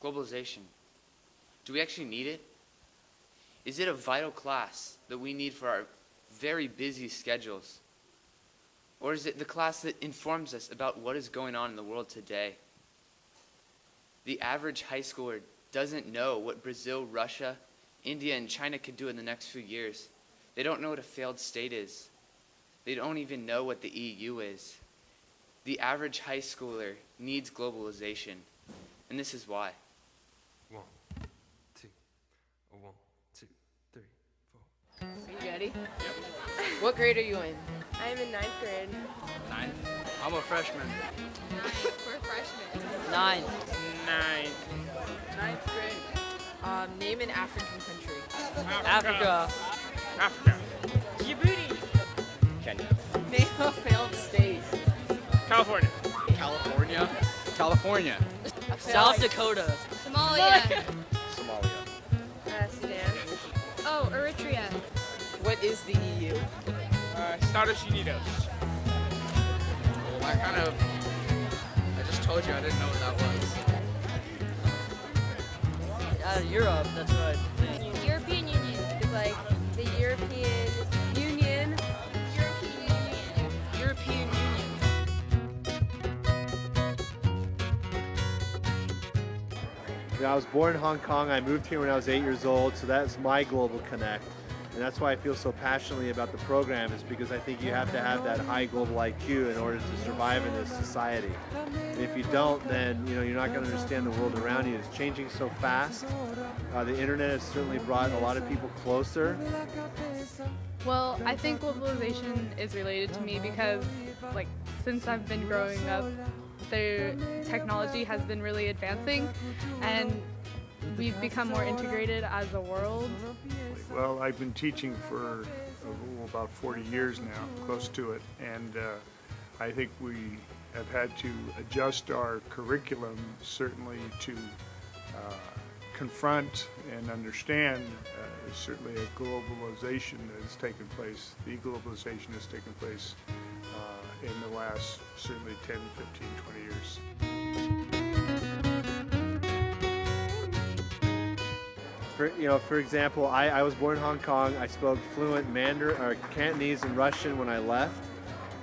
Globalization. Do we actually need it? Is it a vital class that we need for our very busy schedules? Or is it the class that informs us about what is going on in the world today? The average high schooler doesn't know what Brazil, Russia, India, and China could do in the next few years. They don't know what a failed state is. They don't even know what the EU is. The average high schooler needs globalization, and this is why. 1, 2, 1, 2, 3, 4. Are you ready? Yep. What grade are you in? I'm in 9th grade. 9th? I'm a freshman. We're freshmen. 9. 9th grade. Name an African country. Africa. Djibouti. Kenya. Name a failed state. California. California. South Dakota. Somalia. Somalia. Sudan. Oh, Eritrea. What is the EU? Estados Unidos. I just told you I didn't know what that was. Europe, that's right. European Union is like the European Union. European Union. I was born in Hong Kong. I moved here when I was 8 years old, so that's my global connect. And that's why I feel so passionately about the program, is because I think you have to have that high global IQ in order to survive in this society. And if you don't, then you're not going to understand the world around you. It's changing so fast. The internet has certainly brought a lot of people closer. Well, I think globalization is related to me because, since I've been growing up, the technology has been really advancing, and we've become more integrated as a world. Well, I've been teaching for about 40 years now, close to it, and I think we have had to adjust our curriculum certainly to confront and understand certainly a globalization that has taken place. Deglobalization has taken place in the last certainly 10, 15, 20 years. For example, I was born in Hong Kong. I spoke fluent Mandarin or Cantonese and Russian when I left.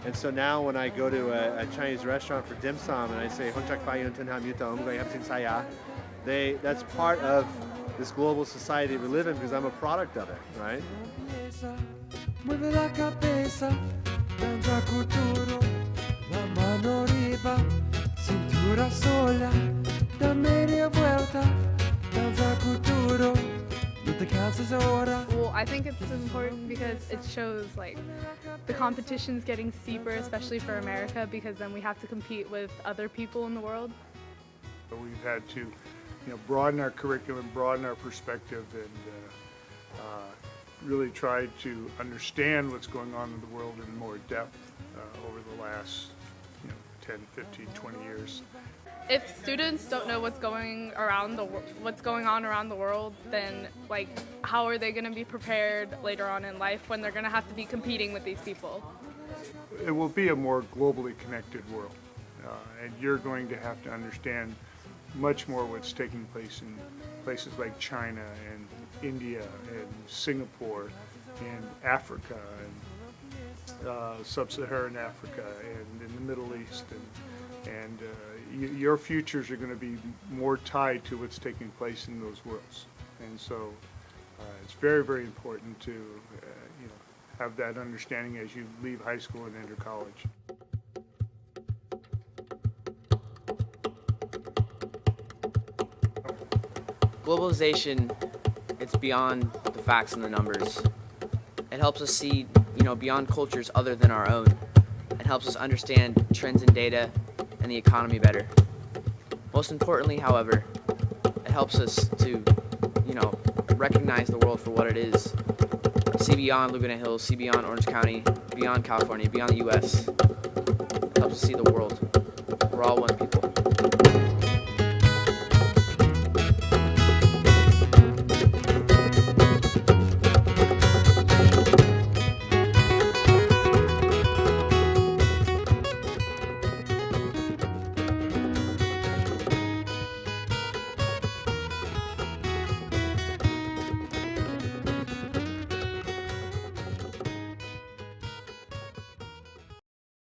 And so now when I go to a Chinese restaurant for dim sum and I say, that's part of this global society we live in because I'm a product of it, right? Mueve la cabeza, dando a futuro, la mano arriba, cintura sola, da media vuelta, dando a futuro, no te canses ahora. Well, I think it's important because it shows the competition's getting steeper, especially for America, because then we have to compete with other people in the world. We've had to broaden our curriculum, broaden our perspective, and really try to understand what's going on in the world in more depth over the last 10, 15, 20 years. If students don't know what's going on around the world, then how are they going to be prepared later on in life when they're going to have to be competing with these people? It will be a more globally connected world, and you're going to have to understand much more what's taking place in places like China and India and Singapore and Africa and sub-Saharan Africa and in the Middle East, and your futures are going to be more tied to what's taking place in those worlds. And so it's very, very important to have that understanding as you leave high school and enter college. Globalization, it's beyond the facts and the numbers. It helps us see, beyond cultures other than our own. It helps us understand trends in data and the economy better. Most importantly, however, it helps us to, recognize the world for what it is. See beyond Laguna Hills, see beyond Orange County, beyond California, beyond the U.S. It helps us see the world. We're all one people.